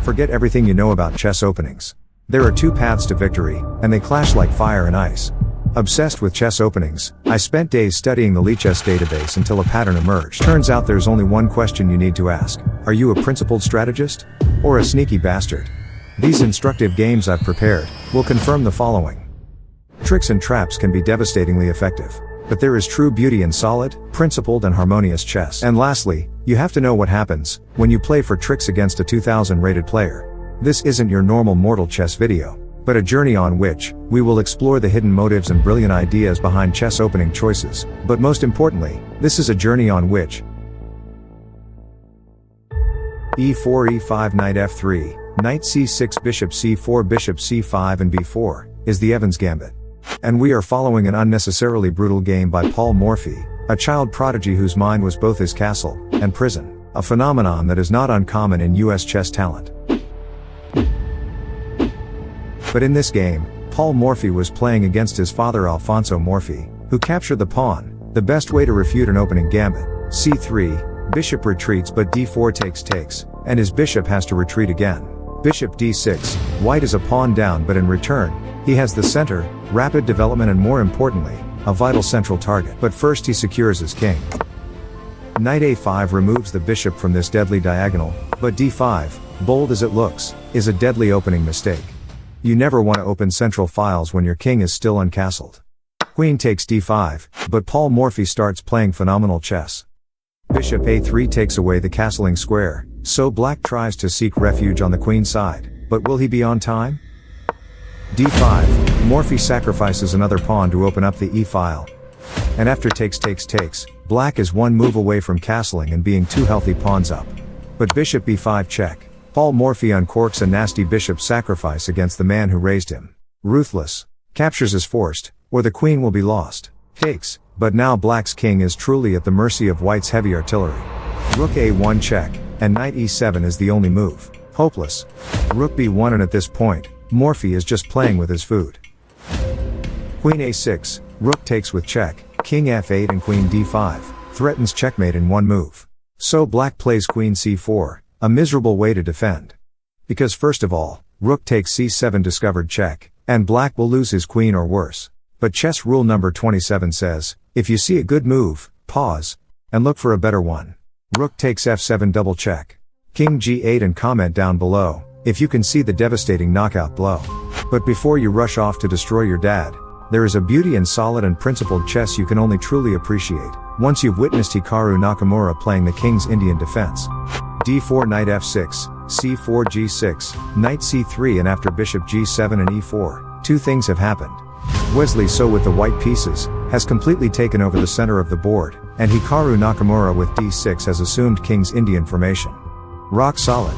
forget everything you know about chess openings. There are two paths to victory, and they clash like fire and ice. Obsessed with chess openings, I spent days studying the Lichess database until a pattern emerged. Turns out there's only one question you need to ask. Are you a principled strategist? Or a sneaky bastard? These instructive games I've prepared will confirm the following. Tricks and traps can be devastatingly effective. But there is true beauty in solid, principled and harmonious chess. And lastly, you have to know what happens when you play for tricks against a 2000 rated player. This isn't your normal mortal chess video, but a journey on which we will explore the hidden motives and brilliant ideas behind chess opening choices. But most importantly, this is a journey on which e4, e5, knight f3, knight c6, bishop c4, bishop c5 and b4 is the Evans Gambit. And we are following an unnecessarily brutal game by Paul Morphy, a child prodigy whose mind was both his castle and prison, a phenomenon that is not uncommon in US chess talent. But in this game, Paul Morphy was playing against his father Alfonso Morphy, who captured the pawn, the best way to refute an opening gambit. c3, bishop retreats but d4 takes, and his bishop has to retreat again. Bishop d6, white is a pawn down but in return, he has the center, rapid development and more importantly, a vital central target. But first he secures his king. Knight a5 removes the bishop from this deadly diagonal, but d5, bold as it looks, is a deadly opening mistake. You never want to open central files when your king is still uncastled. Queen takes d5, but Paul Morphy starts playing phenomenal chess. Bishop a3 takes away the castling square, so black tries to seek refuge on the queen side, but will he be on time? d5, Morphy sacrifices another pawn to open up the e-file. And after takes, black is one move away from castling and being two healthy pawns up. But bishop b5 check. Paul Morphy uncorks a nasty bishop sacrifice against the man who raised him. Ruthless. Captures is forced, or the queen will be lost. Takes, but now black's king is truly at the mercy of white's heavy artillery. Rook a1 check, and knight e7 is the only move. Hopeless. Rook b1 and at this point, Morphy is just playing with his food. Queen a6, rook takes with check, king f8 and queen d5, threatens checkmate in one move. So black plays queen c4, a miserable way to defend. Because first of all, rook takes c7 discovered check, and black will lose his queen or worse. But chess rule number 27 says, if you see a good move, pause, and look for a better one. Rook takes f7 double check. King g8 and comment down below if you can see the devastating knockout blow. But before you rush off to destroy your dad, there is a beauty in solid and principled chess you can only truly appreciate once you've witnessed Hikaru Nakamura playing the king's Indian defense. d4 knight f6, c4 g6, knight c3 and after bishop g7 and e4, two things have happened. Wesley So with the white pieces, has completely taken over the center of the board, and Hikaru Nakamura with d6 has assumed king's Indian formation. Rock solid.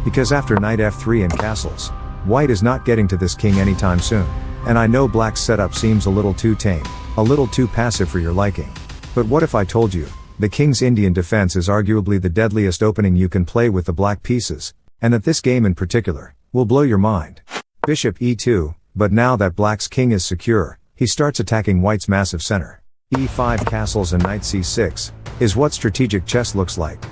Because after knight f3 and castles, white is not getting to this king anytime soon. And I know black's setup seems a little too tame, a little too passive for your liking. But what if I told you, the king's Indian defense is arguably the deadliest opening you can play with the black pieces, and that this game in particular, will blow your mind. Bishop e2, but now that black's king is secure, he starts attacking white's massive center. e5 castles and knight c6, is what strategic chess looks like.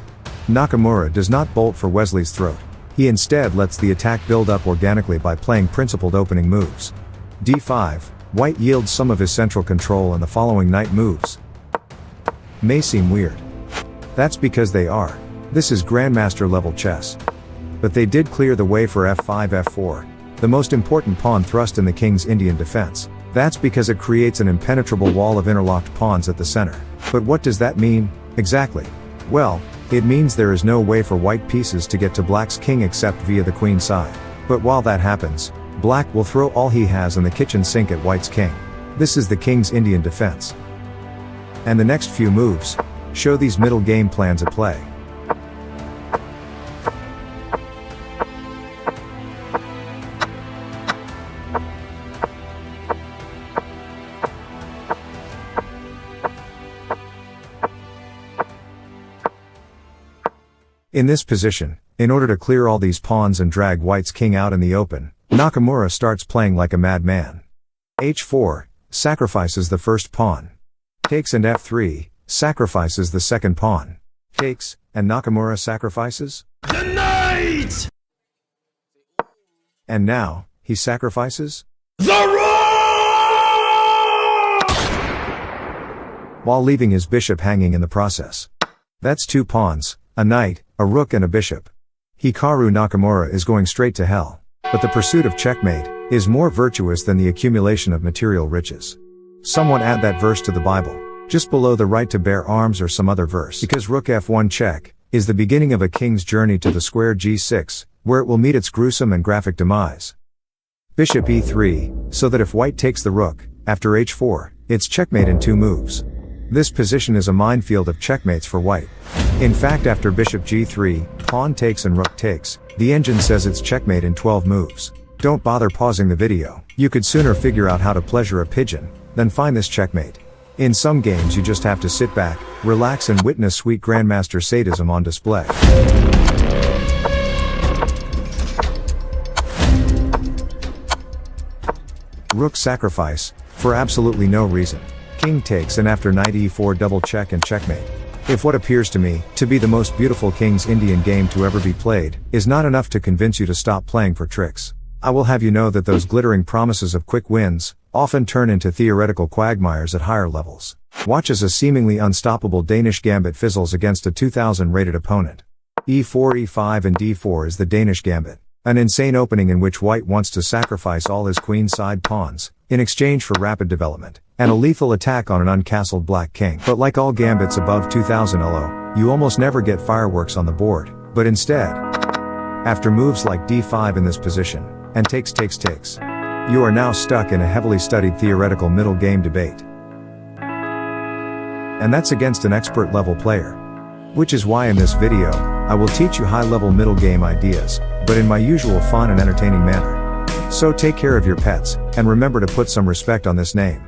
Nakamura does not bolt for Wesley's throat. He instead lets the attack build up organically by playing principled opening moves. d5, white yields some of his central control and the following knight moves may seem weird. That's because they are. This is grandmaster level chess. But they did clear the way for f5 f4, the most important pawn thrust in the king's Indian defense. That's because it creates an impenetrable wall of interlocked pawns at the center. But what does that mean, exactly? Well, it means there is no way for white pieces to get to black's king except via the queen side. But while that happens, black will throw all he has in the kitchen sink at white's king. This is the king's Indian defense. And the next few moves show these middle game plans at play. In this position, in order to clear all these pawns and drag white's king out in the open, Nakamura starts playing like a madman. h4, sacrifices the first pawn. Takes and f3, sacrifices the second pawn. Takes, and Nakamura sacrifices the knight! And now, he sacrifices? While leaving his bishop hanging in the process. That's 2 pawns, a knight, a rook and a bishop. Hikaru Nakamura is going straight to hell. But the pursuit of checkmate is more virtuous than the accumulation of material riches. Someone add that verse to the Bible, just below the right to bear arms or some other verse. Because rook f1 check is the beginning of a king's journey to the square g6, where it will meet its gruesome and graphic demise. Bishop e3, so that if white takes the rook, after h4, it's checkmate in 2 moves. This position is a minefield of checkmates for white. In fact, after bishop g3, pawn takes and rook takes, the engine says it's checkmate in 12 moves. Don't bother pausing the video. You could sooner figure out how to pleasure a pigeon than find this checkmate. In some games you just have to sit back, relax and witness sweet grandmaster sadism on display. Rook sacrifice, for absolutely no reason. King takes and after knight e4 double check and checkmate. If what appears to me to be the most beautiful King's Indian game to ever be played is not enough to convince you to stop playing for tricks, I will have you know that those glittering promises of quick wins often turn into theoretical quagmires at higher levels. Watch as a seemingly unstoppable Danish gambit fizzles against a 2000 rated opponent. e4 e5 and d4 is the Danish gambit, an insane opening in which white wants to sacrifice all his queenside pawns in exchange for rapid development and a lethal attack on an uncastled black king. But like all gambits above 2000 elo, you almost never get fireworks on the board, but instead, after moves like d5 in this position, and takes, you are now stuck in a heavily studied theoretical middle game debate. And that's against an expert level player. Which is why in this video, I will teach you high level middle game ideas, but in my usual fun and entertaining manner. So take care of your pets, and remember to put some respect on this name.